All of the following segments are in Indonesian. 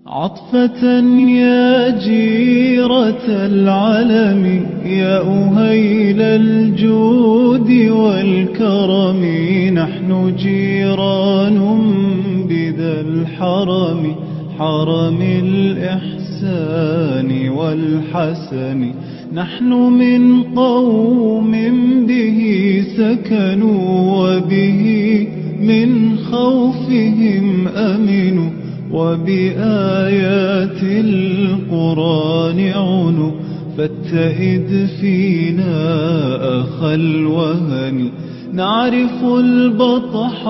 عطفة يا جيرة العلم، يا أهيل الجود والكرم، نحن جيران بذا الحرم، حرم الإحسان والحسن. نحن من قوم به سكنوا، وبه من خوفهم أمنوا، وبآيات القرآن عنوا. فاتئذ فينا أخا الوهن، نعرف البطح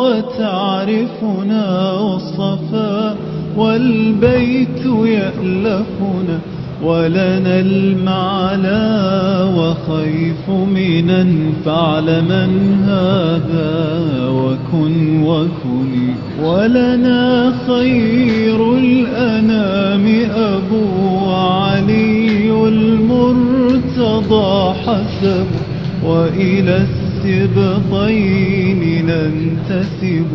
وتعرفنا، والصفا والبيت يألفنا، ولنا المعلى وخيف منا. فاعلمن هذا وكن وكني، ولنا خير الأنام أبو علي المرتضى حسب، وإلى السبطين ننتسب،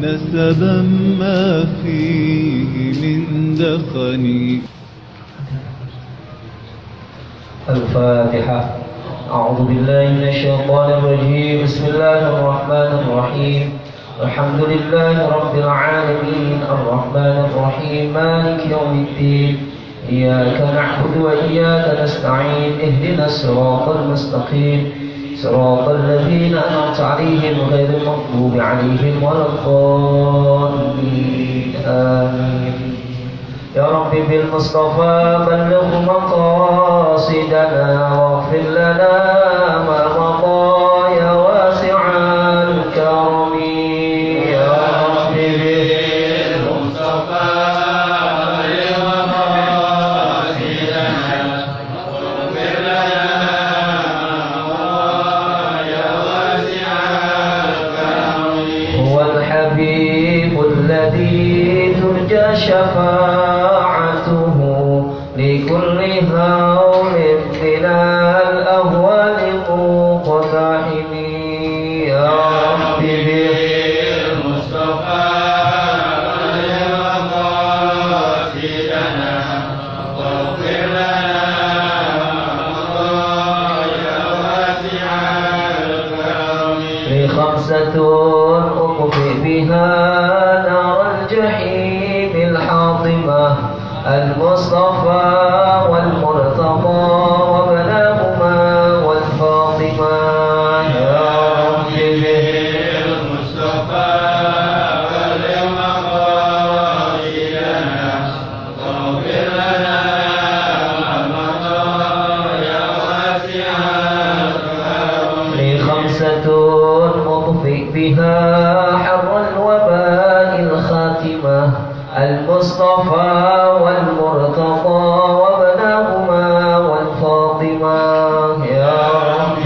نسبا ما فيه من دخن. الفاتحة. أعوذ بالله من الشيطان الرجيم. بسم الله الرحمن الرحيم. الحمد لله رب العالمين، الرحمن الرحيم، مالك يوم الدين. إياك نعبد وإياك نستعين، اهدنا الصراط المستقيم، صراط الذين أنعمت عليهم غير المغضوب عليهم ولا الضالين. آمين. يا رب بالمصطفى بلغ مقاصدنا، واغفر لنا ما مضى يا واسع الكرم. يا رب بالمصطفى بلغ مقاصدنا، واغفر لنا ما مضى يا واسع الكرم. هو الحبيب الذي ترجى شفاعته لكل هول من الأهوال مقتحم. يا رب بالمصطفى بلغ مقاصدنا، واغفر لنا يا واسع الكرم. لخمسة أطفئ بها نار الجحيم الحاطمة، المصطفى والمرتضى وابناهما والفاطمة. يا رب بالمصطفى بلغ مقاصدنا، واغفر لنا ما مضى يا واسع الكرم. لخمسة مطفئ بها حر الوباء الخاتمة، المصطفى والمرتضى وابناهما والفاطمة. يا رب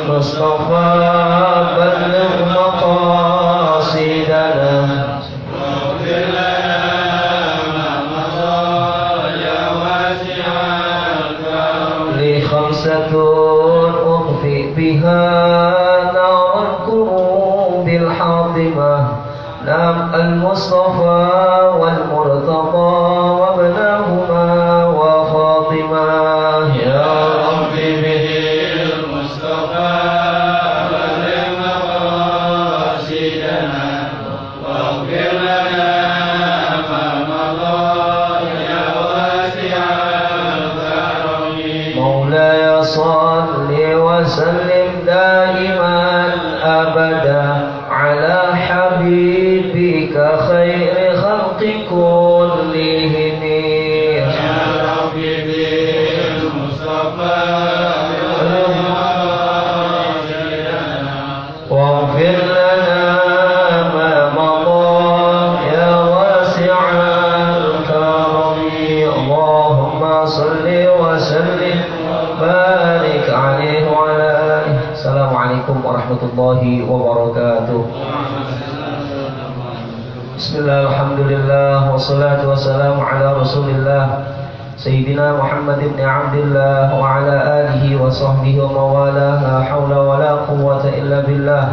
بالمصطفى بلغ مقاصدنا، واغفر لنا ما مضى يا واسع الكرم. لخمسة أطفئ بها نار الكروب الحاطمة، المصطفى والمرتضى وابناهما وفاطمة. يا رب بالمصطفى بلغ مقاصدنا، واغفر لنا ما مضى يا واسع الكرم. مولاي صل وسلم دائما أبدا على حبيبك خير خلق كلهم. يا رب بالمصطفى بلغ مقاصدنا، واغفر لنا ما مضى يا واسع الكرم. اللهم صل وسلم وبارك عليه وعلى آله. السلام عليكم ورحمة الله وبركاته. Bismillah, alhamdulillah, wassalatu wassalamu ala rasulillah Sayyidina Muhammad ibn Abdillah wa ala alihi wa sahbihi wa mawala. La hawla wa la quwwata illa billah.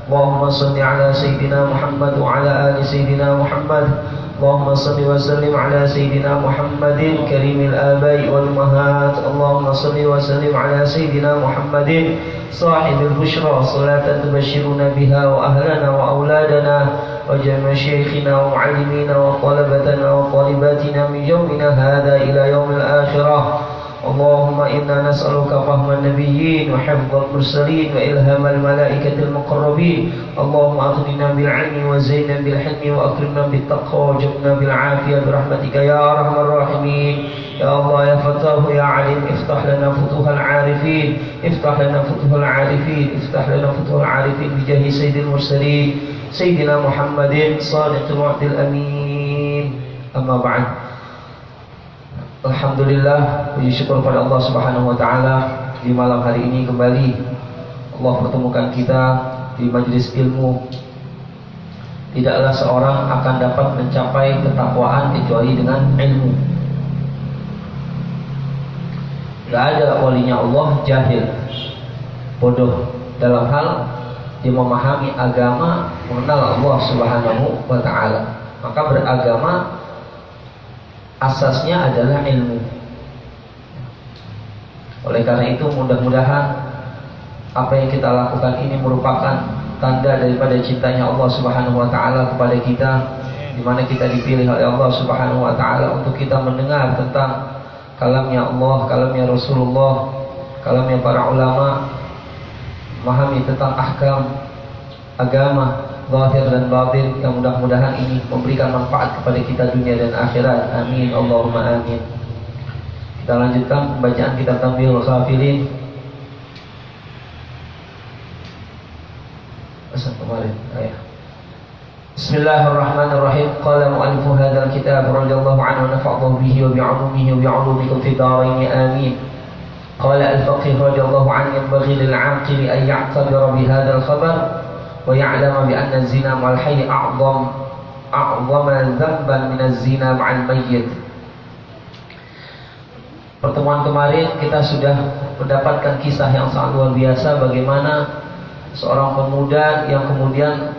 Allahumma salli ala Sayyidina Muhammad wa ala ali Sayyidina Muhammad اللهم صل وسلم على سيدنا محمد كريم الآباء والأمهات. اللهم صل وسلم على سيدنا محمد صاحب البشرى صلاة تبشرنا بها وأهلنا وأولادنا وجميع شيخنا ومعلمينا وطلبتنا وطالباتنا من يومنا هذا إلى يوم الآخرة. اللهم إنا نسألك فهم النبيين وحفظ المرسلين وإلهام الملائكة المقربين. اللهم أغننا بالعلم وزينا بالحلم وأكرمنا بالتقوى وجبنا بالعافية برحمتك يا أرحم الراحمين. يا الله يا فتاه يا عليم افتح لنا فتوح العارفين، افتح لنا فتوح العارفين، افتح لنا فتوح العارفين بجاه سيد المرسلين سيدنا محمد صادق الوعد الأمين. أما بعد. Alhamdulillah, puji syukur pada Allah Subhanahu wa taala, di malam hari ini kembali Allah pertemukan kita di majelis ilmu. Tidaklah seorang akan dapat mencapai ketakwaan kecuali dengan ilmu. Tidak ada walinya Allah jahil, bodoh dalam hal dia memahami agama, mengenal Allah Subhanahu wa taala. Maka beragama asasnya adalah ilmu. Oleh karena itu mudah-mudahan apa yang kita lakukan ini merupakan tanda daripada cintanya Allah Subhanahu wa taala kepada kita, di mana kita dipilih oleh Allah Subhanahu wa taala untuk kita mendengar tentang kalamnya Allah, kalamnya Rasulullah, kalamnya para ulama, memahami tentang ahkam agama zahir dan batin, yang mudah-mudahan ini memberikan manfaat kepada kita dunia dan akhirat. Amin Allahumma amin. Kita lanjutkan pembacaan kitab Tanbihul Ghafilin. Asal kemarin ayat. Bismillahirrahmanirrahim. Qala mu'allifu hadzal kitab radhiyallahu anhu nafa'allahu bihi wa bi'ulumihi wa bi'ulumikum fid dharain amin. Qala al-faqih radhiyallahu anhu yanbaghi lil 'aqili an ya'tabira bi hadzal khabar wa ya'lama bi anna az-zina ma'al hayy a'zama dhanban min az-zina ma'al mayyit. Pertemuan kemarin kita sudah mendapatkan kisah yang sangat luar biasa, bagaimana seorang pemuda yang kemudian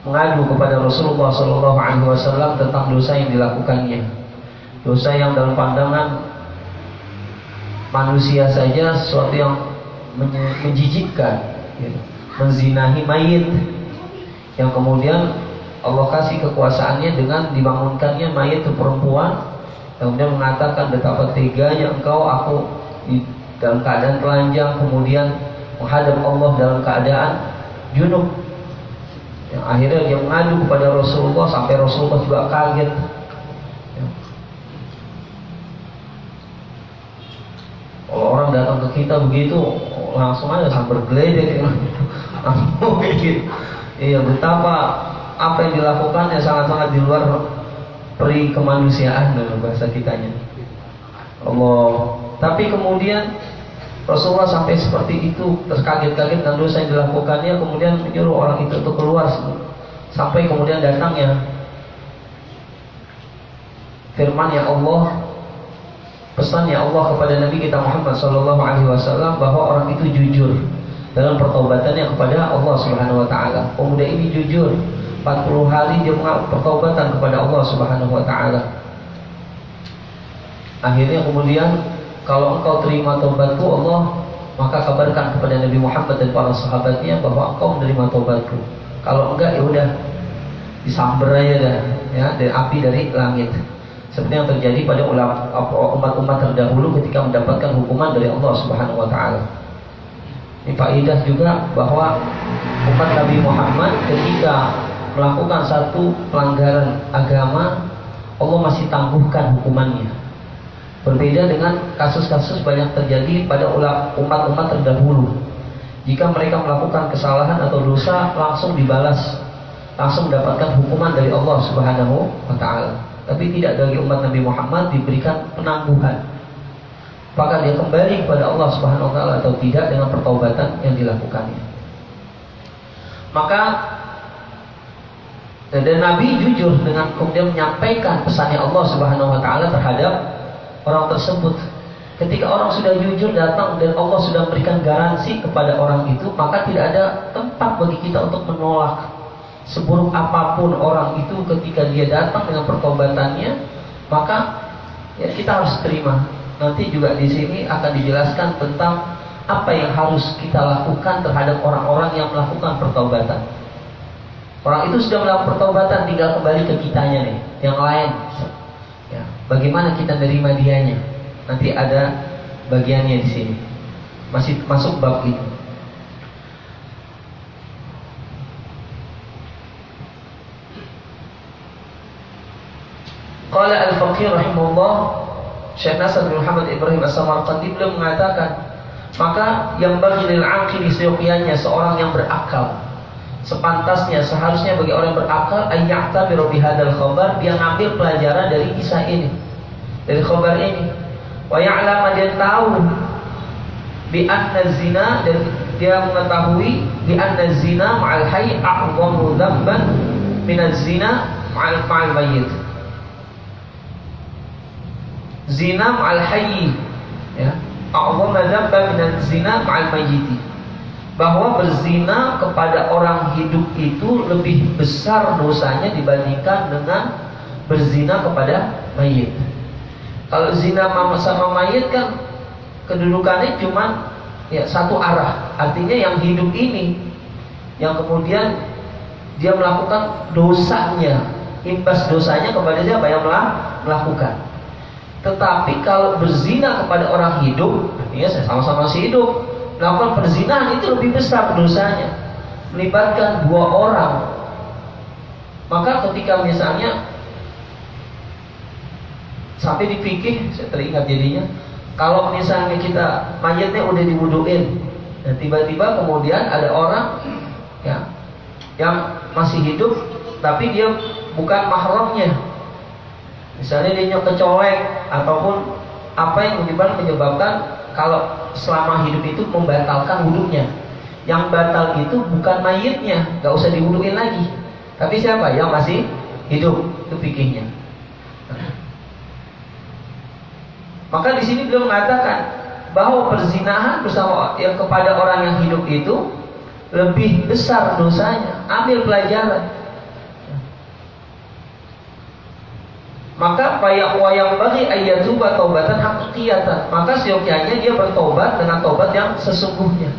mengadu kepada Rasulullah SAW tentang dosa yang dilakukannya, dosa yang dalam pandangan manusia saja sesuatu yang menjijikkan, menzinahi mayit, yang kemudian Allah kasih kekuasaannya dengan dibangunkannya mayit itu perempuan, kemudian mengatakan betapa teganya engkau, aku dalam keadaan telanjang kemudian menghadap Allah dalam keadaan junub. Yang akhirnya dia mengadu kepada Rasulullah sampai Rasulullah juga kaget. Kalau orang datang ke kita begitu langsung aja sampai bergeledek. Iya, betapa apa yang dilakukannya sangat-sangat di luar peri kemanusiaan dalam bahasa kitanya. Allah. Tapi kemudian Rasulullah sampai seperti itu, terkaget-kaget dengan dosa yang dilakukannya, kemudian menyuruh orang itu untuk keluar, sampai kemudian datangnya firman-Nya Allah, pesannya Allah kepada Nabi kita Muhammad SAW bahwa orang itu jujur dalam pertaubatannya kepada Allah Subhanahu wa taala. Pemuda ini jujur 40 hari dia pertaubatan kepada Allah Subhanahu wa taala. Akhirnya kemudian, kalau engkau terima taubatku Allah, maka kabarkan kepada Nabi Muhammad dan para sahabatnya bahwa engkau menerima taubatku. Kalau enggak, ya udah disamber aja dah, ya, dari api dari langit. Seperti yang terjadi pada umat-umat terdahulu ketika mendapatkan hukuman dari Allah Subhanahu wa taala. Ini faedah juga bahwa umat Nabi Muhammad ketika melakukan satu pelanggaran agama, Allah masih tangguhkan hukumannya. Berbeda dengan kasus-kasus banyak terjadi pada umat-umat terdahulu. Jika mereka melakukan kesalahan atau dosa, langsung dibalas, langsung mendapatkan hukuman dari Allah Subhanahu wa taala. Tapi tidak, bagi umat Nabi Muhammad diberikan penangguhan. Apakah dia kembali kepada Allah Subhanahu wa taala atau tidak dengan pertaubatan yang dilakukannya. Maka dan Nabi jujur dengan kemudian menyampaikan pesannya Allah Subhanahu wa taala terhadap orang tersebut. Ketika orang sudah jujur datang dan Allah sudah memberikan garansi kepada orang itu, maka tidak ada tempat bagi kita untuk menolak. seburuk apapun orang itu, ketika dia datang dengan pertobatannya, maka ya kita harus terima. Nanti juga di sini akan dijelaskan tentang apa yang harus kita lakukan terhadap orang-orang yang melakukan pertobatan. Orang itu sudah melakukan pertobatan, tinggal kembali ke kitanya nih, yang lain. Ya, bagaimana kita nerima dianya? Nanti ada bagiannya di sini. Masih masuk bab itu. Qala al-Faqih rahimahullah, Syekh Nasr bin Muhammad Ibrahim As-Samarqandi beliau mengatakan, maka yang bagi lil aqil seyogyanya seorang yang berakal, sepantasnya seharusnya bagi orang yang berakal ayya'tabiru bihadzal khabar, dia ngambil pelajaran dari kisah ini, dari khabar ini. Wa ya'lam, dia tahu bi anna zina, dan dia mengetahui bi anna zina ma'al hayy a'zamu dzamban min az-zina ma'al mayyit. Zina ma'al hayy, ya, a'zamu dzamban min az-zina ma'al mayyit. Bahwa berzina kepada orang hidup itu lebih besar dosanya dibandingkan dengan berzina kepada mayit. Kalau zina sama mayit kan kedudukannya cuma ya satu arah. Artinya yang hidup ini yang kemudian dia melakukan dosanya, imbas dosanya kepada siapa yang melakukan. Tetapi kalau berzina kepada orang hidup, ya sama-sama masih hidup, melakukan perzinahan itu lebih besar dosanya, melibatkan dua orang. Maka ketika misalnya sampai di fikih, saya teringat jadinya, kalau misalnya kita mayatnya udah diwuduin, dan tiba-tiba kemudian ada orang ya yang masih hidup tapi dia bukan mahramnya, misalnya dia kecolek ataupun apa yang menyebabkan kalau selama hidup itu membatalkan wudunya. Yang batal itu bukan mayitnya, gak usah diwuduin lagi, tapi siapa? Yang masih hidup. Itu fikihnya. Maka di sini beliau mengatakan bahwa perzinahan bersama yang kepada orang yang hidup itu lebih besar dosanya. Ambil pelajaran. Maka yang bagi ayyatuba taubatan haqiqiyatan, maka seyogyanya dia bertobat dengan tobat yang sesungguhnya.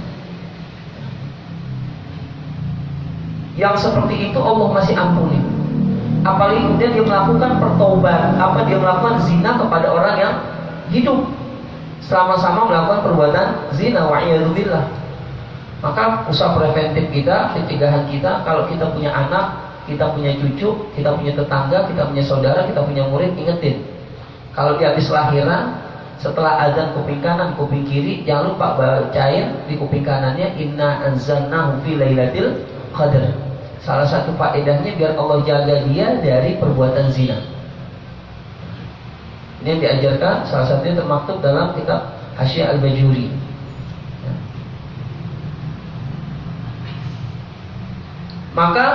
Yang seperti itu Allah masih ampuni. Apalagi kemudian dia melakukan pertobatan, dia melakukan zina kepada orang yang hidup, sama-sama melakukan perbuatan zina, wa'iyadzubillah. Maka usaha preventif kita, pencegahan kita, kalau kita punya anak, kita punya cucu, kita punya tetangga, kita punya saudara, kita punya murid, ingetin. Kalau dia habis lahiran, setelah azan kuping kanan, kuping kiri, jangan lupa bacain di kuping kanannya inna anzalnahu fi lailatul qadar. Salah satu faedahnya biar Allah jaga dia dari perbuatan zina. Ini yang diajarkan, salah satunya termaktub dalam kitab Hasyiah Al-Bajuri. Maka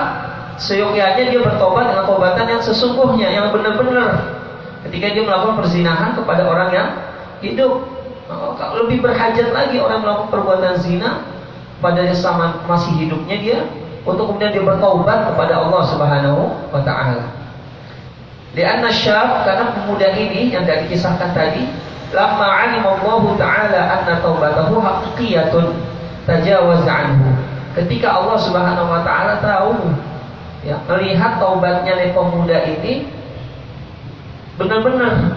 seyogyanya dia bertobat dengan tobatan yang sesungguhnya, yang benar-benar. Ketika dia melakukan perzinahan kepada orang yang hidup, lebih berhajat lagi orang melakukan perbuatan zina pada sama masih hidupnya dia, untuk kemudian dia bertobat kepada Allah Subhanahu wa Ta'ala. Lianna syab, karena pemuda ini yang tadi dikisahkan tadi, lamma alimallahu ta'ala anna taubatahu haqiqiyatun tajawaz anhu. Ketika Allah Subhanahu wa Ta'ala tahu, ya, melihat taubatnya pemuda ini benar-benar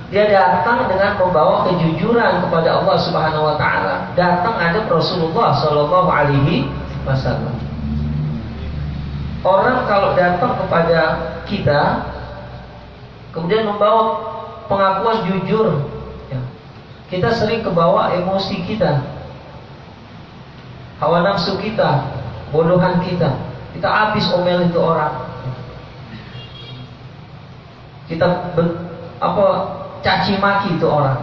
dia datang dengan membawa kejujuran kepada Allah Subhanahu wa Ta'ala. Datang ada Rasulullah Shallallahu alaihi wasallam. Orang kalau datang kepada kita kemudian membawa pengakuan jujur, ya, kita sering kebawa emosi kita, hawa nafsu kita, bodohan kita habis omel itu orang, kita caci maki itu orang.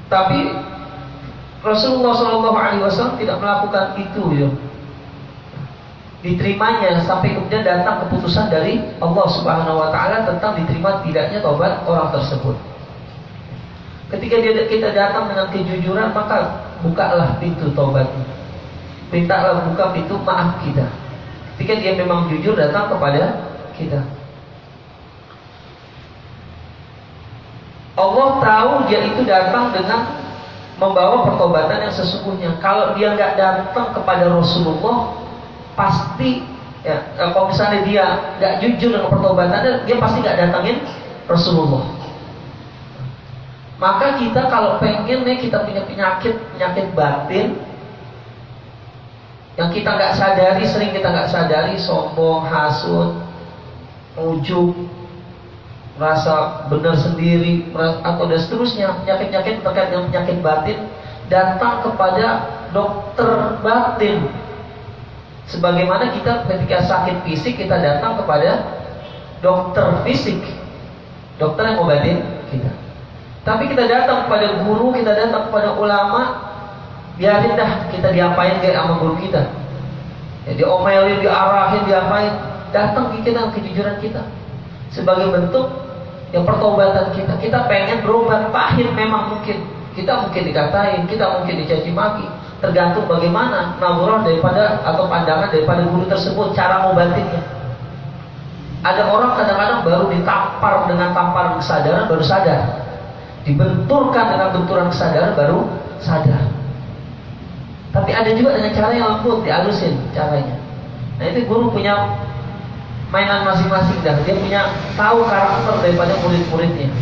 Tapi Rasulullah SAW tidak melakukan itu, ya. Diterimanya sampai kemudian datang keputusan dari Allah Subhanahu wa Ta'ala tentang diterima tidaknya taubat orang tersebut. Ketika kita datang dengan kejujuran, maka bukalah pintu taubatnya. Mintalah buka pintu maaf kita. Ketika dia memang jujur datang kepada kita. Allah tahu dia itu datang dengan membawa pertobatan yang sesungguhnya. Kalau dia nggak datang kepada Rasulullah, pasti ya, kalau misalnya dia nggak jujur dengan pertobatannya, dia pasti nggak datangin Rasulullah. Maka kita kalau pengen nih kita punya penyakit batin yang kita nggak sadari, sering kita nggak sadari, sombong, hasud, ujub, merasa benar sendiri, atau dan seterusnya, penyakit-penyakit terkait dengan penyakit batin, datang kepada dokter batin. Sebagaimana kita ketika sakit fisik kita datang kepada dokter fisik, dokter yang ngobatin kita. Tapi kita datang kepada guru, kita datang kepada ulama, biarin dah kita diapain kayak sama guru kita. Ya, diomelin, diarahin, diapain. Datang kita kejujuran kita sebagai bentuk yang pertobatan kita. Kita pengen berobat, pahit memang mungkin. Kita mungkin dikatain, kita mungkin dicaci maki. Tergantung bagaimana nazarah daripada atau pandangan daripada guru tersebut, cara ngobatinnya. Ada orang kadang-kadang baru ditampar dengan tamparan kesadaran baru sadar. Dibenturkan dengan benturan kesadaran baru sadar. Tapi ada juga dengan cara yang lembut, dihalusin caranya. Nah itu guru punya mainan masing-masing dah. Dia punya tahu karakter daripada murid-muridnya.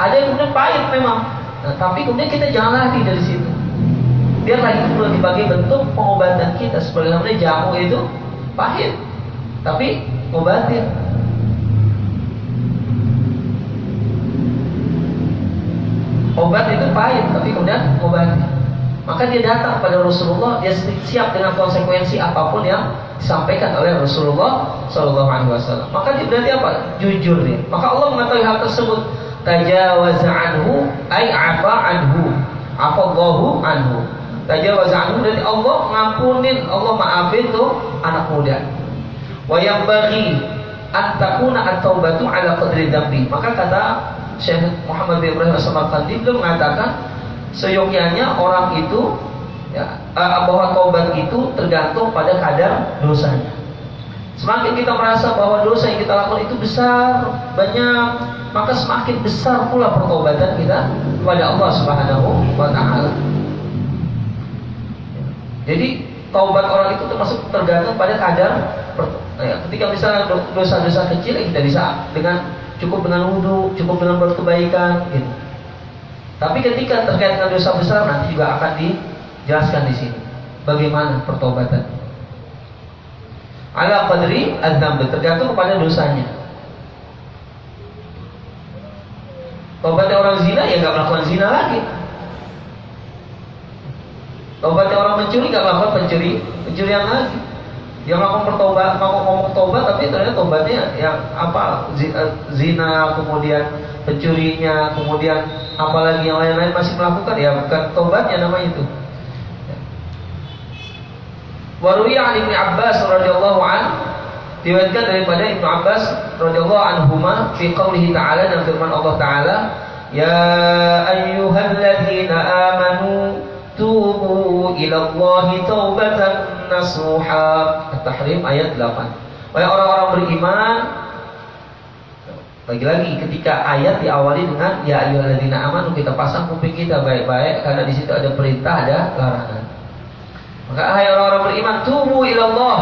Ada yang kemudian pahit memang. Nah, tapi kemudian kita jangan lari dari situ. Biarlah itu sebagai bentuk pengobatan kita. Sebenarnya jamu itu pahit, tapi ngobatin. Obat itu pahit, tapi kemudian ngobatin. Maka dia datang pada Rasulullah, dia siap dengan konsekuensi apapun yang disampaikan oleh Rasulullah SAW. Maka dia berarti apa? Jujur dia. Maka Allah mengetahui hal tersebut. Tajawaza anhu, ay afa anhu, afallahu anhu. Tajawaza anhu berarti Allah ngampunin, Allah maafin tuh anak muda. Wa yang bagi antakuna at-taubatu ala qadri dzambi. Maka kata Syekh Muhammad bin Ibrahim As-Samarqandi beliau mengatakan seyogyanya orang itu ya, bahwa taubat itu tergantung pada kadar dosanya. Semakin kita merasa bahwa dosa yang kita lakukan itu besar, banyak, maka semakin besar pula pertobatan kita kepada Allah Subhanahu wa taala. Jadi taubat orang itu termasuk tergantung pada kadar ya, ketika misalnya dosa-dosa kecil kita bisa cukup dengan wudu, cukup dengan berkebaikan gitu. Tapi ketika terkait dengan dosa besar nanti juga akan dijelaskan di sini bagaimana pertobatan. Ala qadri adzamb, tergantung kepada dosanya. Taubatnya orang zina ya nggak melakukan zina lagi. Taubatnya orang mencuri nggak melakukan pencurian lagi. Dia melakukan ngomong tobat tapi ternyata tobatnya yang apa zina, kemudian pencurinya, kemudian apalagi yang lain-lain masih melakukan, ya bukan tobatnya namanya itu. Waruya an Ibnu Abbas radhiyallahu an, diriwayatkan daripada Ibnu Abbas radhiyallahu anhuma fi qoulihi ta'ala, dan firman Allah taala, ya ayyuhalladzina amanu tubu ilallahi taubatan nasuha. At-Tahrim ayat 8. Wahai orang-orang beriman, lagi-lagi ketika ayat diawali dengan ya ayyuhalladzina amanu, kita pasang kuping kita baik-baik karena di situ ada perintah, ada larangan. Maka hai orang-orang beriman, tubu ilallah,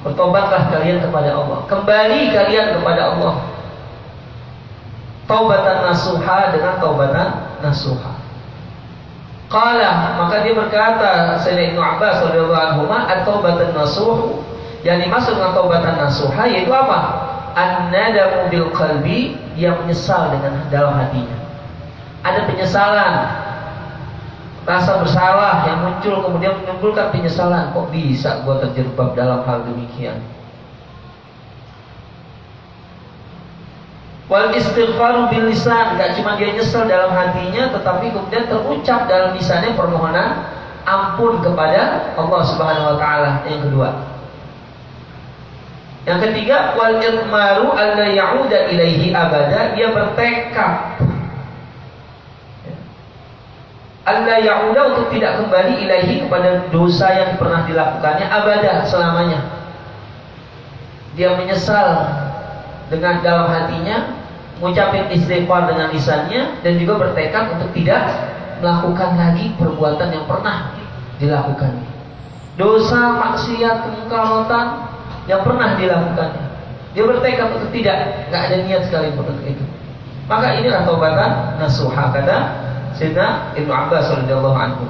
bertobatlah kalian kepada Allah, kembali kalian kepada Allah. Taubatan nasuha, dengan taubatan nasuha. Qala, maka dia berkata Sayyidina Ibnu Abbas radhiyallahu anhu, at-taubatan nasuh, yang dimaksud dengan taubatan nasuha yaitu apa? An-nadamu bil qalbi, yang menyesal dengan dalam hatinya. Ada penyesalan, rasa bersalah yang muncul, kemudian menimbulkan penyesalan. Kok bisa gua terjebak dalam hal demikian? Wal istighfaru bil lisan, gak cuma dia nyesal dalam hatinya, tetapi kemudian terucap dalam lisannya permohonan ampun kepada Allah Subhanahu wa taala. Yang kedua. Yang ketiga, wal itmaru alla ya'uda ilaihi abada, dia bertekad alla ya'uda, untuk tidak kembali ilahi, kepada dosa yang pernah dilakukannya, abada, selamanya. Dia menyesal dengan dalam hatinya, mengucapkan istighfar dengan lisannya, dan juga bertekad untuk tidak melakukan lagi perbuatan yang pernah dilakukannya. Dosa, maksiat, kemungkaran yang pernah dilakukannya, dia bertekad untuk tidak, nggak ada niat sekalipun untuk itu. Maka inilah taubatan nasuha, kata Sayyidina Ibnu Abbas radhiyallahu anhu.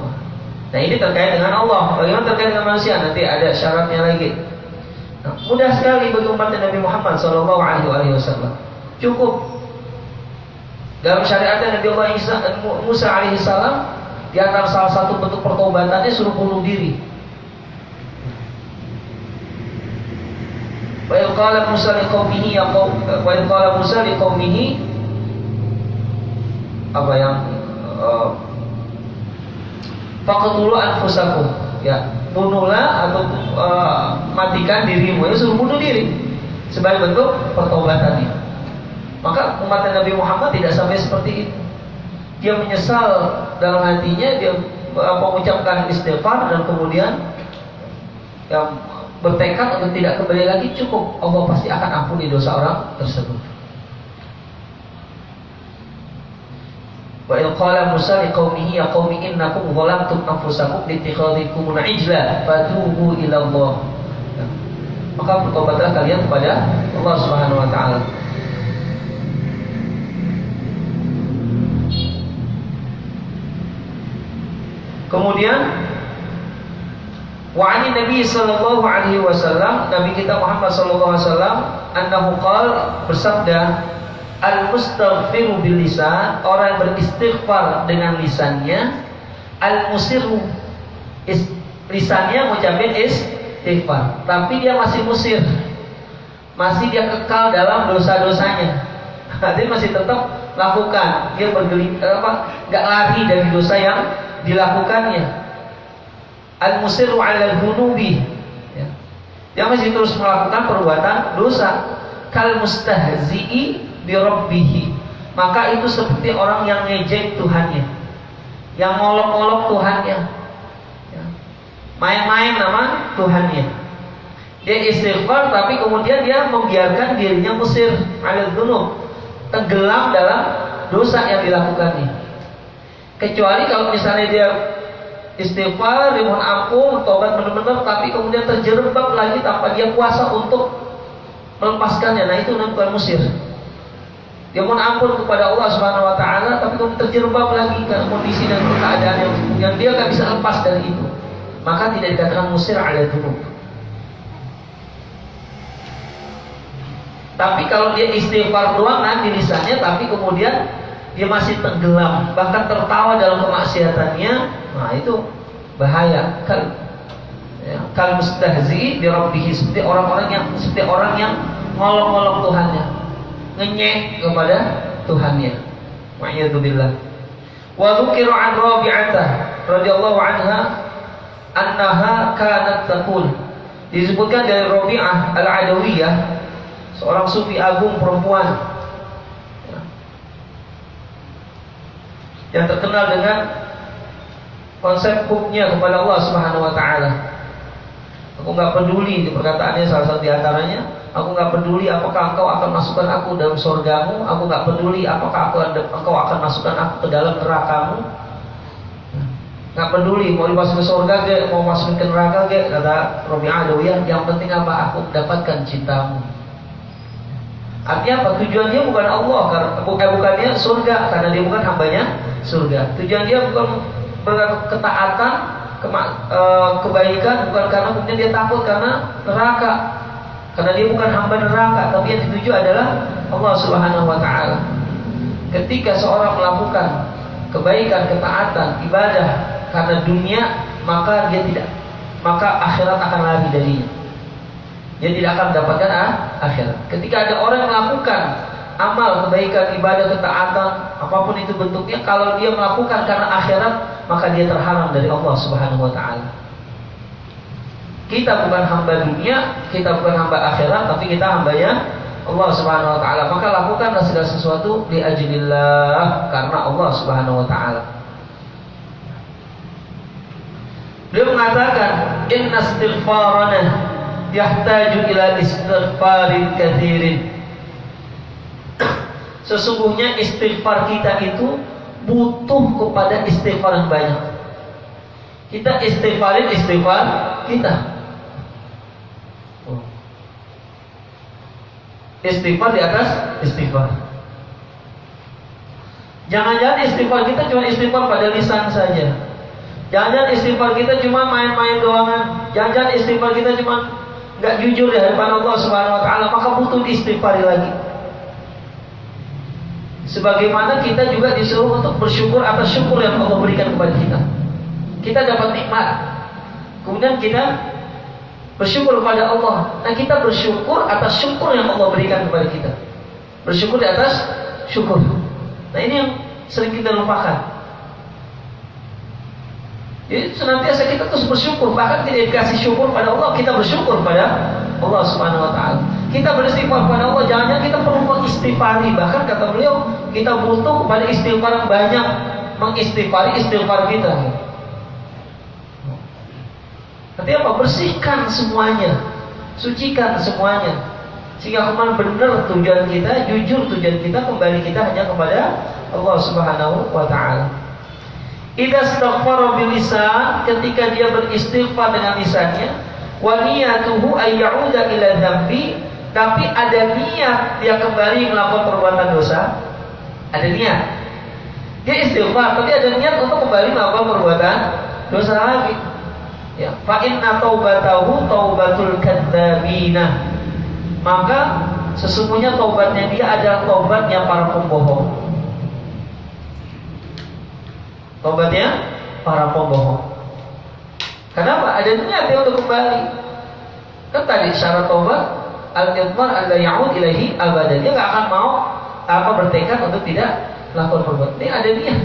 Nah, ini terkait dengan Allah. Bagaimana terkait dengan manusia? Nanti ada syaratnya lagi. Nah, mudah sekali bagi umat Nabi Muhammad sallallahu alaihi wasallam. Cukup dalam syariat Nabi Allah Musa alaihi salam, di antara salah satu bentuk pertobatannya suruh bunuh diri. Wa qala Musa liqaumihi ya qaum, wa qala Musa liqaumihi, apa yang faqtulu anfusakum, ya, bunuhlah atau matikan dirimu. Itu suruh bunuh diri sebagai bentuk pertobatannya. Maka umat Nabi Muhammad tidak sampai seperti itu. Dia menyesal dalam hatinya, dia mengucapkan istighfar, dan kemudian yang bertekad untuk tidak kembali lagi. Cukup, Allah pasti akan ampuni dosa orang tersebut. Wa in qala Musa liqaumihi ya qaumi innakum zalamtum anfusakum biittikhadhikum al-ijla fatubu ila Allah. Maka bertobatlah kalian kepada Allah Subhanahu wa taala. Kemudian wa 'ani Nabi sallallahu alaihi wasallam, Nabi kita Muhammad sallallahu alaihi wasallam, annahu qala, bersabda, al-mustaghfiru bil lisan, orang yang beristighfar dengan lisannya, al-musirru, lisannya mengucapkan istighfar, tapi dia masih musir, masih dia kekal dalam dosa-dosanya. Jadi masih tetap lakukan, dia nggak lari dari dosa yang dilakukannya. Al-musirru 'alal dhunubi, ya. Dia masih terus melakukan perbuatan dosa. Kal mustahzi'i bi rabbih, maka itu seperti orang yang ngejek Tuhannya, yang ngolok-ngolok Tuhannya, ya, main-main nama Tuhannya. Dia istighfar, tapi kemudian dia membiarkan dirinya musir 'alal dhunub, tenggelam dalam dosa yang dilakukannya. Kecuali kalau misalnya dia istighfar, dia mohon ampun, tobat benar-benar, tapi kemudian terjerembab lagi tanpa dia kuasa untuk melepaskannya. Nah, itu bukan musir. Dia mohon ampun kepada Allah Subhanahu wa taala, tapi kemudian terjerembab lagi karena kondisi dan keadaan yang dia nggak bisa lepas dari itu. Maka tidak dikatakan musir 'ala dzunub. Tapi kalau dia istighfar doang di lisannya, tapi kemudian dia masih tenggelam, bahkan tertawa dalam kemaksiatannya, nah itu bahaya. Kal mustahzi bi rabbih, seperti orang yang ngolok-ngolok Tuhannya, ngenyek kepada Tuhannya. Wa'iyadzubillah. Wa dzukira 'an Rabi'ah radhiyallahu anha annaha kanat taqul, disebutkan dari Rabi'ah al-Adawiyah, seorang sufi agung perempuan yang terkenal dengan konsep hubnya kepada Allah Subhanahu wa taala. Aku nggak peduli, di perkataannya salah satu di antaranya, aku nggak peduli apakah engkau akan masukkan aku dalam surgamu, aku nggak peduli apakah engkau akan masukkan aku ke dalam nerakamu. Nggak peduli mau dimasukin surga ke, mau masukin ke neraka ke, kata Rabi'ah Adawiyah, yang penting apa? Aku mendapatkan cintamu. Artinya apa? Tujuan dia bukan Allah, bukannya surga, karena dia bukan hambanya surga. Tujuan dia bukan ketaatan, kebaikan, bukan karena kemudian dia takut karena neraka, karena dia bukan hamba neraka, tapi yang dituju adalah Allah Subhanahu wa taala. Ketika seorang melakukan kebaikan, ketaatan, ibadah karena dunia, maka akhirat akan lari darinya. Dia tidak akan mendapatkan akhirat. Ketika ada orang yang melakukan amal kebaikan, ibadah, ketaatan, apapun itu bentuknya, kalau dia melakukan karena akhirat, maka dia terhalang dari Allah Subhanahu wa taala. Kita bukan hamba dunia, kita bukan hamba akhirat, tapi kita hambanya Allah Subhanahu wa taala. Maka lakukanlah segala sesuatu li ajlillah, karena Allah Subhanahu wa taala. Beliau mengatakan, inna istighfarana yahtaju ila istighfarin katsirin. Sesungguhnya istighfar kita itu butuh kepada istighfar yang banyak. Kita istighfar kita. Istighfar di atas istighfar. Jangan-jangan istighfar kita cuma istighfar pada lisan saja. Jangan-jangan istighfar kita cuma main-main doangan. Jangan-jangan istighfar kita cuma nggak jujur di hadapan Allah Subhanahu Wa Taala. Maka butuh diistighfari lagi. Sebagaimana kita juga disuruh untuk bersyukur atas syukur yang Allah berikan kepada kita. Kita dapat nikmat, kemudian kita bersyukur kepada Allah. Nah, kita bersyukur atas syukur yang Allah berikan kepada kita. Bersyukur di atas syukur. Nah, ini yang sering kita lupakan. Jadi senantiasa kita terus bersyukur. Bahkan tidak dikasih syukur pada Allah, kita bersyukur pada Allah Subhanahu Wa Taala. Kita beristighfar kepada Allah. Jangan-jangan kita perlu mengistighfari. Bahkan kata beliau, kita butuh kepada istighfar yang banyak. Mengistighfari istighfar kita. Artinya apa? Bersihkan semuanya, sucikan semuanya, sehingga kemana benar tujuan kita, jujur tujuan kita, kembali kita hanya kepada Allah Subhanahu Wa Taala. Idza istaghfara bil lisan, ketika dia beristighfar dengan lisannya, wa niyatuhu ay ya'uda ila dzambi, tapi ada niat dia kembali melakukan perbuatan dosa. Ada niat. Dia istighfar, tapi ada niat untuk kembali melakukan perbuatan dosa lagi. Ya, fa inna taubatahu taubatul kadzabina. Maka sesungguhnya taubatnya dia adalah taubatnya para pembohong. Taubatnya para pembohong. Kenapa? Ada niat dia untuk kembali. Kan tadi syarat taubat al-idmar alla ya'ud ilaihi abadan. Dia enggak akan mau bertekad untuk tidak melakukan perbuatan. Ini ada niat.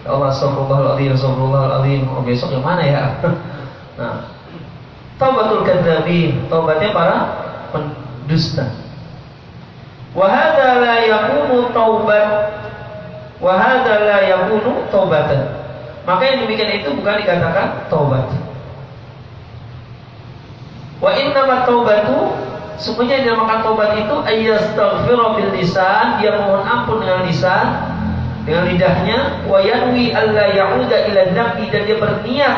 Ya Allah, astagfirullahaladzim. Oh, besok yang mana ya? Nah, taubatul kadzabin, taubatnya para pendusta. Wa hadza la yakunu taubat, wa hadza la yakunu taubatan. Maka yang demikian itu bukan dikatakan taubat. Wa innamat taubatu, semuanya yang dinamakan taubat itu ayyastaghfiru bil lisan, dia mohon ampun dengan lisan, dengan lidahnya, wa yanwi alla ya'uda ila dzambi, dan dia berniat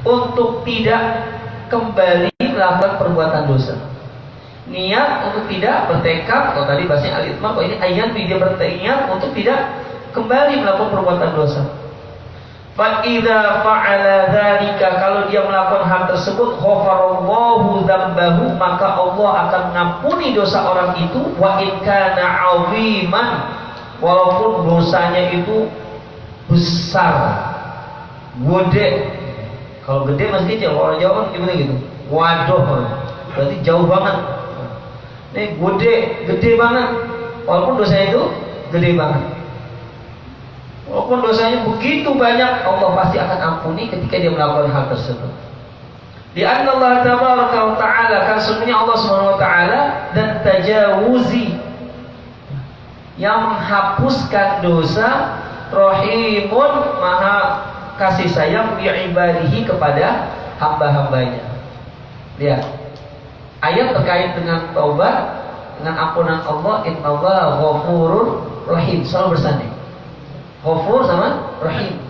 untuk tidak kembali melakukan perbuatan dosa. Niat untuk tidak bertekad, atau tadi bahasanya al-itmar, ini ayat dia berniat untuk tidak kembali melakukan perbuatan dosa. Fa idza fa'ala dzalika, kalau dia melakukan hal tersebut, ghafarallahu dzambahu, maka Allah akan mengampuni dosa orang itu, wa in kana 'aziman, walaupun dosanya itu besar, gede. Kalau gede masih kecil, orang Jawa kan gimana gitu? Waduh, berarti jauh banget. Ini gede banget. Walaupun dosanya itu gede banget. Walaupun dosanya begitu banyak, Allah pasti akan ampuni ketika dia melakukan hal tersebut. Di anna Allah tabaraka wa ta'ala, kan sebenarnya Allah Subhanahu wa ta'ala dan tajawuzi, yang menghapuskan dosa, rahimun, maha kasih sayang bi'ibadihi, kepada hamba-hambanya. Lihat ayat terkait dengan taubat, dengan ampunan Allah. Innallaha ghafurur rahim, selalu bersanding ghafur sama rahim,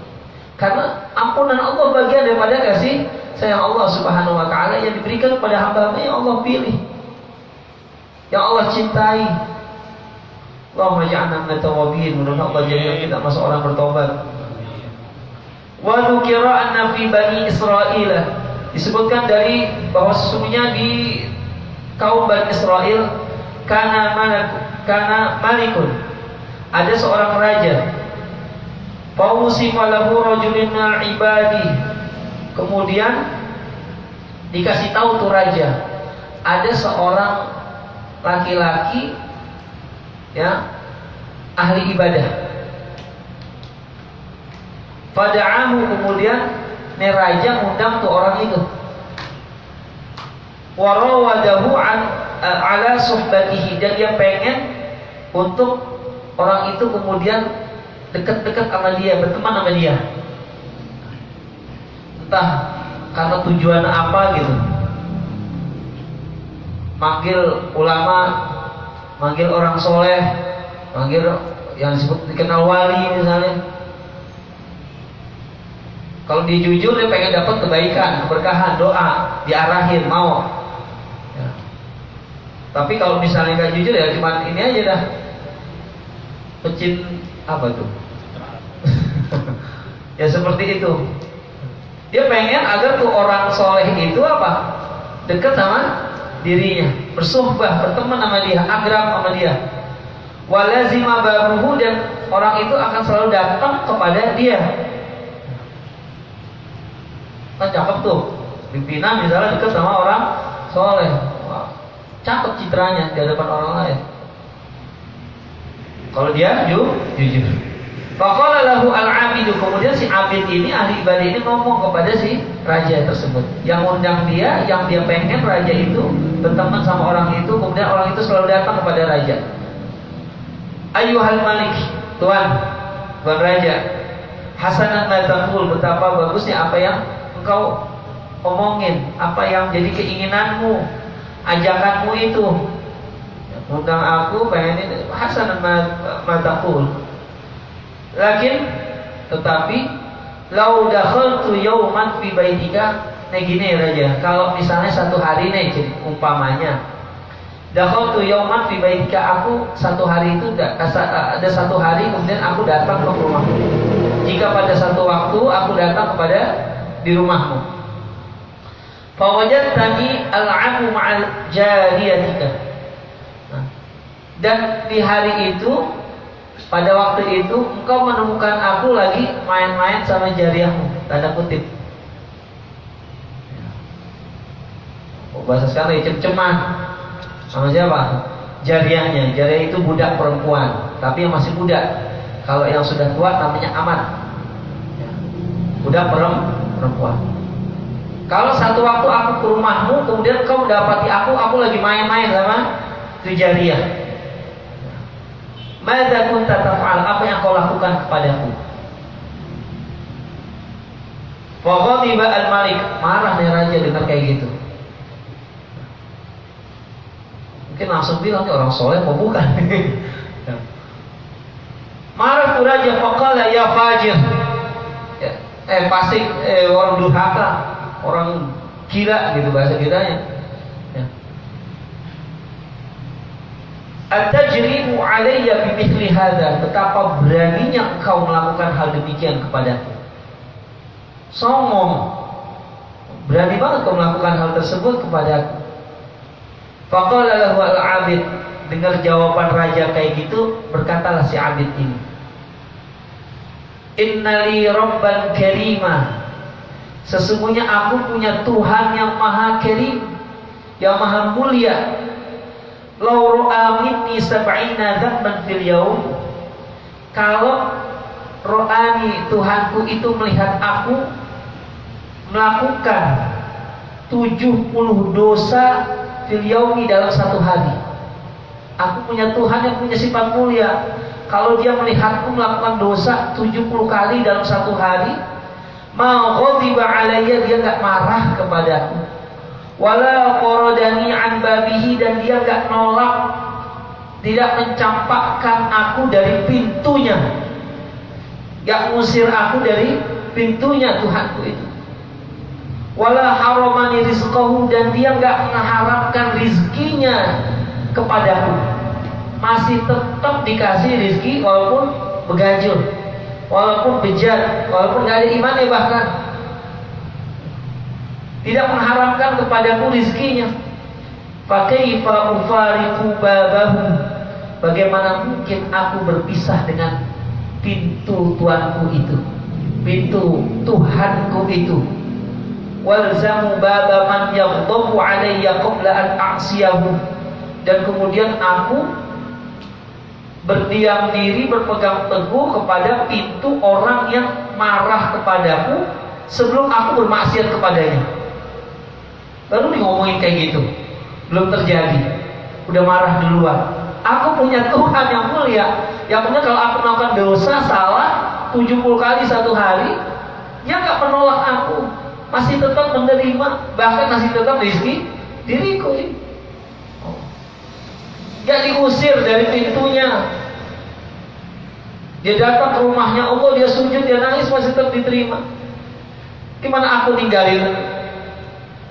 karena ampunan Allah bagian daripada kasih sayang Allah Subhanahu wa ta'ala yang diberikan kepada hamba-hambanya yang Allah pilih, yang Allah cintai. Allahumma ja'alna minat tawabin, mudah-mudahan Allah jadikan kita masuk orang bertobat. Wa dzukira anna fi bani Israil, disebutkan dari bahwa sesungguhnya di kaum Bani Israel kana malikun, ada seorang raja. Fawusifa lahu rajulun minal ibadi, kemudian dikasih tahu tuh raja, ada seorang laki-laki ya ahli ibadah. Fada'ahu, kemudian raja ngundang tuh orang itu. Warawadahu ala suhbatihi, dan dia pengen untuk orang itu kemudian dekat-dekat sama dia, berteman sama dia. Entah karena tujuan apa gitu. Manggil ulama, manggil orang soleh, manggil yang disebut dikenal wali misalnya. Kalau dia jujur, dia pengen dapat kebaikan, keberkahan, doa, diarahin, mau. Ya. Tapi kalau misalnya nggak jujur ya cuma ini aja dah, pecin apa tuh? Ya seperti itu. Dia pengen agar tuh orang soleh itu apa? Dekat sama dirinya, bersuhbah, berteman sama dia, akrab sama dia. Walazima babuhu, dan orang itu akan selalu datang kepada dia. Kan cakep tuh, pimpinan misalnya dekat sama orang soleh, wah, cakep citranya di hadapan orang lain. Kalau dia jujur. Faqala lahu al-abidu, kemudian si abid ini, ahli ibadah ini ngomong kepada si raja tersebut, yang undang dia, yang dia pengen raja itu berteman sama orang itu, kemudian orang itu selalu datang kepada raja. Ayyuhal malik, tuan raja, hasanan ma taqul, betapa bagusnya apa yang engkau omongin, apa yang jadi keinginanmu, ajakanmu itu. Undang aku pengen ini, hasanan ma taqul. Tetapi lau dakhaltu yauman fi baitika, gini raja, kalau misalnya satu hari nih umpamanya, dakhaltu yauman fi baitika, aku satu hari itu ada satu hari kemudian aku datang ke rumahmu. Jika pada satu waktu aku datang kepada di rumahmu, fa wajadtani al'abu ma'al jariyatika, dan di hari itu, pada waktu itu engkau menemukan aku lagi main-main sama jariahmu, tanda kutip. Bahasa sekarang cem-ceman sama siapa? Jariahnya. Jariah itu budak perempuan, tapi yang masih muda. Kalau yang sudah tua namanya amat. Budak perempuan. Kalau satu waktu aku ke rumahmu, kemudian kau mendapati aku lagi main-main sama tu jariah. Madza kunta taf'al, apa yang kau lakukan kepadaku? Fa ghadiba al-malik, marah nih raja dengar kayak gitu. Mungkin langsung bilang orang soleh mau bukan. Marah tuh raja, faqala ya fajir. Fasik, orang durhaka, orang gila gitu bahasa kitanya. Atajrimu alayya bimithli hadza, betapa beraninya engkau melakukan hal demikian kepadaku. Songong, berani banget kau melakukan hal tersebut kepadaku. Faqala lahu al-abid, dengar jawaban raja kayak gitu, berkatalah si abid ini, innali rabban karima, sesungguhnya aku punya Tuhan yang maha karim, yang maha mulia. Lau ro'a minni sab'ina dzamban fil yaum, kalau ro'ani Tuhanku itu melihat aku melakukan 70 dosa fil yaumi, dalam satu hari. Aku punya Tuhan yang punya sifat mulia. Kalau dia melihatku melakukan dosa 70 kali dalam satu hari, ma ghadiba alayya, dia enggak marah kepadaku. Wala qaradani an babihi, dan dia enggak nolak, tidak mencampakkan aku dari pintunya, enggak ngusir aku dari pintunya Tuhanku itu. Wala haramani rizqahu, dan dia enggak mengharapkan rizkinya kepadaku, masih tetap dikasih rizki walaupun begajul, walaupun bejat, walaupun enggak ada imannya, bahkan tidak mengharapkan kepadaku rizkinya. Fakaifa ufariqu babahu, bagaimana mungkin aku berpisah dengan pintu Tuhanku itu, pintu Tuhanku itu. Walzamu baba man yaghdabu alayya qabla an a'siyahu, dan kemudian aku berdiam diri, berpegang teguh kepada pintu orang yang marah kepadaku sebelum aku bermaksiat kepadanya. Baru ngomongin kayak gitu, belum terjadi, udah marah duluan. Aku punya Tuhan yang mulia, yang punya kalau aku melakukan dosa salah 70 kali satu hari, dia nggak menolak aku, masih tetap menerima, bahkan masih tetap rezeki diriku ini. Gak diusir dari pintunya. Dia datang ke rumahnya Allah, dia sujud, dia nangis, masih tetap diterima. Gimana aku ninggalin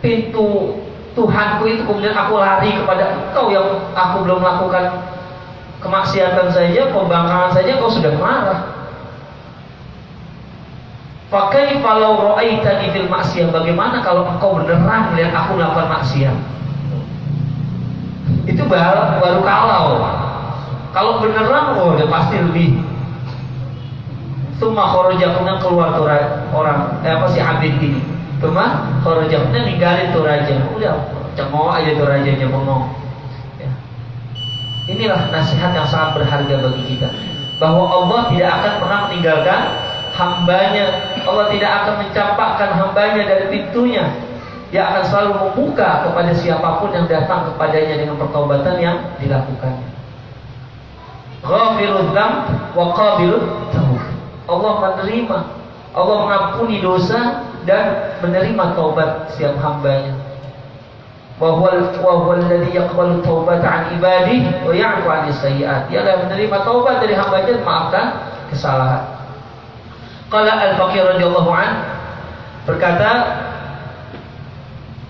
pintu Tuhanku itu, kemudian aku lari kepada engkau yang aku belum melakukan kemaksiatan saja, pembangkangan saja, kau sudah marah. Pakai kalau ra'aitani fil maksiyah, bagaimana kalau engkau beneran melihat aku melakukan maksiat? Itu baru kalau beneran, oh udah pasti lebih. Tsumma kharajakunna, keluar tuh orang si abid ini. Tsumma kharajakunna, ninggalin tuh raja. Udah cengok aja tuh rajanya, bengong. Ya. Inilah nasihat yang sangat berharga bagi kita, bahwa Allah tidak akan pernah meninggalkan hambanya. Allah tidak akan mencampakkan hambanya dari pintunya. Dia akan selalu membuka kepada siapapun yang datang kepadanya dengan pertobatan yang dilakukannya. Ghafirudz dzamb wa qabilud tawb. Allah menerima, Allah mengampuni dosa dan menerima taubat setiap hambanya. Wa huwal ladzi yaqbalu taubata 'an ibadihi wa ya'fu 'anis sayyi'at. Dia akan menerima taubat dari hambanya dan maafkan kesalahan. Qala Al-Faqih radhiyallahu an, berkata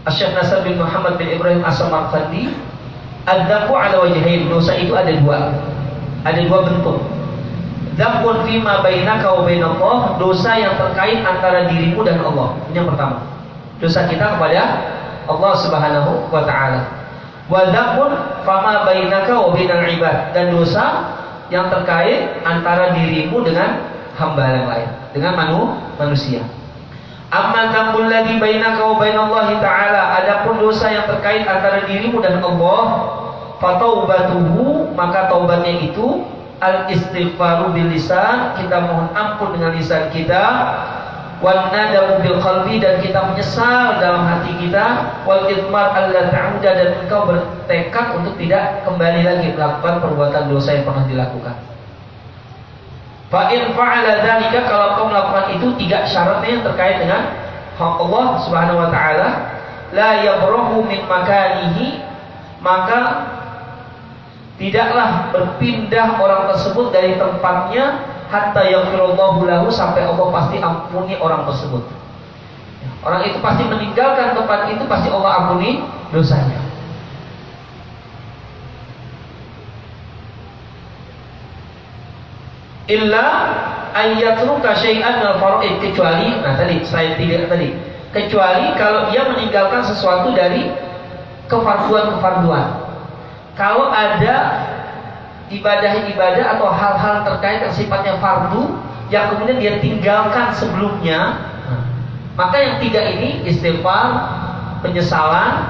Syekh Nasr bin Muhammad bin Ibrahim As-Samarqandi, ad-dzambu 'ala wajhain, dosa itu ada dua bentuk. Dzambun fima bainaka wa bainallah, dosa yang terkait antara dirimu dan Allah. Ini yang pertama, dosa kita kepada Allah Subhanahu wa taala. Wa dzambun fama bainaka wa bainal ibad, dan dosa yang terkait antara dirimu dengan hamba yang lain, dengan manusia. Amma dzambul ladzi bainaka wa bainallahi ta'ala, adapun dosa yang terkait antara dirimu dan Allah, fataubatuhu, maka taubatnya itu al-istighfaru bil lisan, kita mohon ampun dengan lisan kita, wan nadamu bil qalbi, dan kita menyesal dalam hati kita, wal idmar alla ta'uda, dan engkau bertekad untuk tidak kembali lagi melakukan perbuatan dosa yang pernah dilakukan. Fa in fa'ala dzalika, kalau kau melakukan itu, tiga syaratnya yang terkait dengan hak Allah Subhanahu wa taala, la yabrahu min makanihi, maka tidaklah berpindah orang tersebut dari tempatnya hatta yaghfirallahu lahu, sampai Allah pasti ampuni orang tersebut. Orang itu pasti meninggalkan tempat itu, pasti Allah ampuni dosanya. Illa ayyatruka syai'an minal faraid, kecuali, nah tadi slide 3 tadi, kecuali kalau ia meninggalkan sesuatu dari kefarduan. Kalau ada ibadah-ibadah atau hal-hal terkait yang sifatnya fardu yang kemudian dia tinggalkan sebelumnya, maka yang tiga ini, istighfar, penyesalan,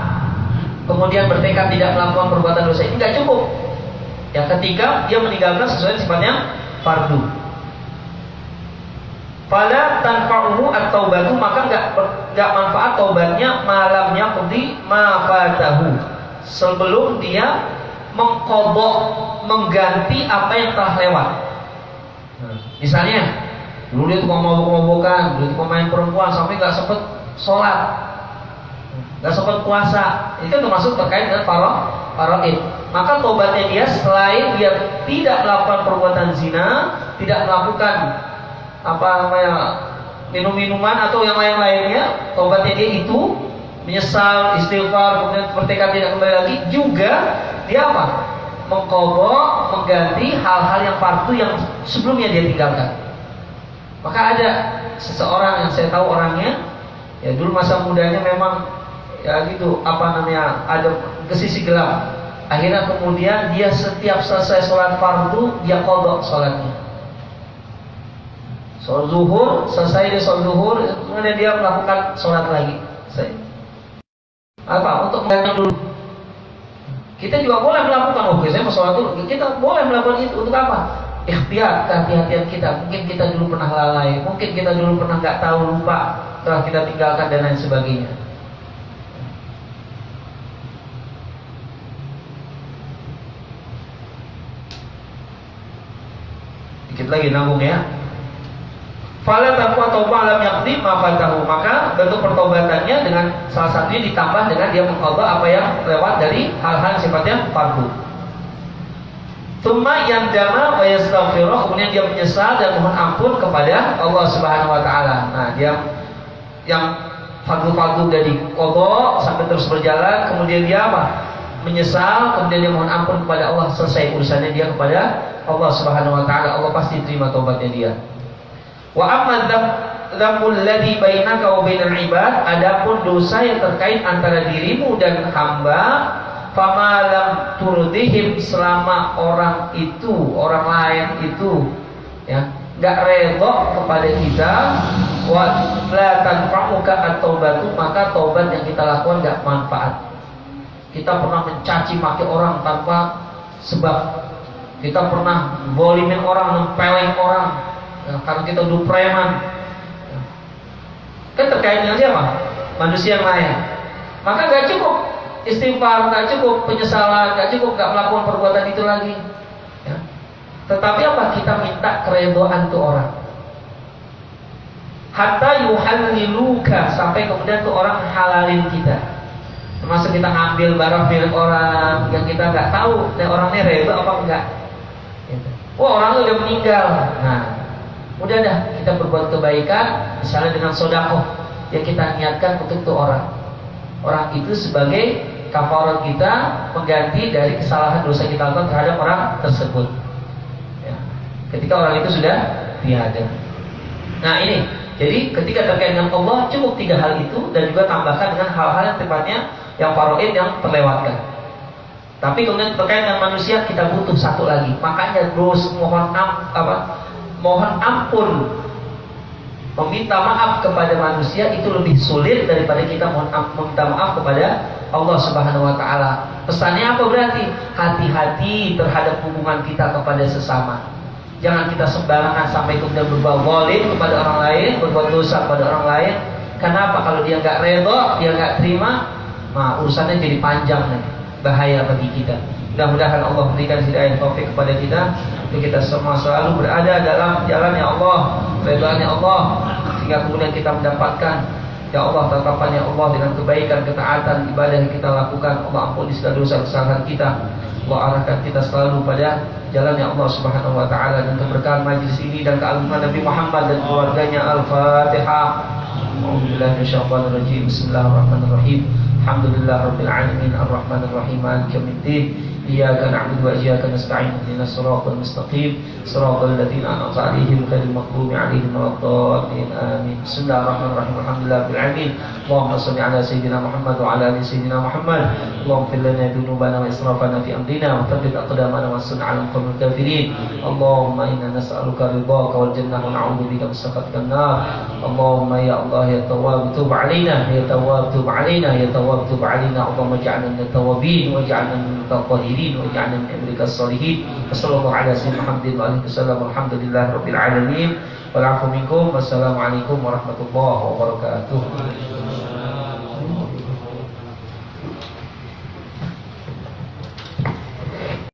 kemudian bertekad tidak melakukan perbuatan dosa, ini tidak cukup. Yang ketiga, dia meninggalkan sesuatu yang sifatnya fardu. Fala tanfa'uhu at-taubatu, maka enggak manfaat taubatnya, malamnya qudi ma fatahu, sebelum dia mengqadha, mengganti apa yang telah lewat. Misalnya dulu dia tukang mabuk-mabukan, dulu tukang main perempuan sampai enggak sempat sholat, enggak sempat puasa, itu termasuk terkait dengan faraid. Maka taubatnya dia, selain dia tidak melakukan perbuatan zina, tidak melakukan minum-minuman atau yang lain-lainnya, taubatnya dia itu menyesal, istighfar, kemudian bertekad tidak kembali lagi, juga dia mengqadha, mengganti hal-hal yang fardu yang sebelumnya dia tinggalkan. Maka ada seseorang yang saya tahu orangnya, ya dulu masa mudanya memang ya gitu, ada ke sisi gelap. Akhirnya kemudian dia setiap selesai sholat fardu, dia qadha sholatnya. Sholat zuhur, selesai dia sholat zuhur, kemudian dia melakukan sholat lagi. Untuk mengganti dulu. Kita juga boleh melakukan, saya mau sholat dulu. Kita boleh melakukan itu untuk apa? Ikhtiar, kehati-hatian kita. Mungkin kita dulu pernah lalai, mungkin kita dulu pernah nggak tahu, lupa, telah kita tinggalkan dan lain sebagainya. Dikit lagi nanggung ya. Fala taqwa tauba lam yaqdi ma fatahu, maka bentuk pertobatannya dengan salah satunya ditambah dengan dia mengqadha apa yang lewat dari hal-hal sifatnya fardu. Tsumma yandama wa yastaghfiru, kemudian dia menyesal dan mohon ampun kepada Allah Subhanahu wa taala. Nah, dia yang fardu-fardu udah diqadha sampai terus berjalan, kemudian dia apa? Menyesal, kemudian dia mohon ampun kepada Allah, selesai urusannya dia kepada Allah Subhanahu wa taala. Allah pasti terima taubatnya dia. Wa amma dzambul ladzi bainaka wa bainal ibad, adapun dosa yang terkait antara dirimu dan hamba, fama lam turdihim, selama orang lain itu ya enggak redha kepada kita, wa la tanfa'uka at-taubatu, maka taubat yang kita lakukan enggak manfaat. Kita pernah mencaci maki orang tanpa sebab, kita pernah zalimin orang, nempelin orang, ya, karena kita udah preman, ya. Kan terkait dengan siapa? Manusia yang lain. Maka gak cukup istighfar, gak cukup penyesalan, gak cukup gak melakukan perbuatan itu lagi, ya. Tetapi apa? Kita minta keridhaan tuh orang, hatta yuhalliluka, sampai kemudian tuh orang halalin kita. Termasuk kita ngambil barang milik orang yang kita nggak tahu, orangnya reda apa enggak. Wah, orangnya udah meninggal. Nah, udah dah kita berbuat kebaikan, misalnya dengan sedekah yang kita niatkan untuk tuh orang. Orang itu sebagai kafarat kita, mengganti dari kesalahan dosa kita lakukan terhadap orang tersebut. Ya. Ketika orang itu sudah tiada. Nah ini, jadi ketika terkait dengan Allah cukup 3 hal itu, dan juga tambahkan dengan hal-hal yang tepatnya yang faraid yang terlewatkan. Tapi kemudian terkait dengan manusia kita butuh 1 lagi. Makanya terus mohon ampun, meminta maaf kepada manusia itu lebih sulit daripada kita meminta maaf kepada Allah Subhanahu wa taala. Pesannya apa berarti? Hati-hati terhadap hubungan kita kepada sesama. Jangan kita sembarangan sampai kemudian berbuat zalim kepada orang lain, berbuat dosa kepada orang lain. Kenapa? Kalau dia nggak redha, dia nggak terima, nah urusannya jadi panjang nih, bahaya bagi kita. Mudah-mudahan Allah berikan hidayah taufik kepada kita, untuk kita semua selalu berada dalam jalannya Allah, ridhonya Allah, sehingga kemudian kita mendapatkan ya Allah tatapannya Allah dengan kebaikan, ketaatan, ibadah yang kita lakukan. Allah ampuni segala dosa kesalahan kita. Allah arahkan kita selalu pada jalannya Allah Subhanahu wa taala, dan keberkahan majlis ini dan keagungan Nabi Muhammad dan keluarganya. Al-Fatihah. A'udzubillahi minasyaitonir rajim. Bismillahirrahmanirrahim. Alhamdulillahirabbil alamin, arrahmanir rahim, maliki yaumiddin. Iyyaka na'budu wa iyyaka nasta'in. Ihdinas siratal mustaqim, siratal ladzina an'amta 'alaihim ghairil maghdubi 'alaihim waladdallin. Amin. Bismillahirrahmanirrahim. Alhamdulillahirabbil alamin. Allahumma shalli 'ala sayyidina Muhammad wa 'ala ali sayyidina Muhammad. Allahumma ighfir lana dhunubana wa israfana fi amrina wa thabbit aqdamana wa sunna 'alal qawmil kafirin. Allahumma inna nas'aluka ridhaka wal jannah wa na'udzu bika min sakhatika an-nar. Allahumma ya Allah ya Tawwab tub 'alaina, ya Tawwab tub 'alaina, ya Tawwab tub 'alaina. Allahumma ij'alna minat tawwabin wa ij'alna minal mutahhirin wa ij'alna min ibadikas shalihin. Wassallallahu ala sayyidina Muhammadin wa alihi wasallam. Alhamdulillahirabbil alamin. Wal 'afwu minkum. Wassalamu alaikum warahmatullahi wabarakatuh.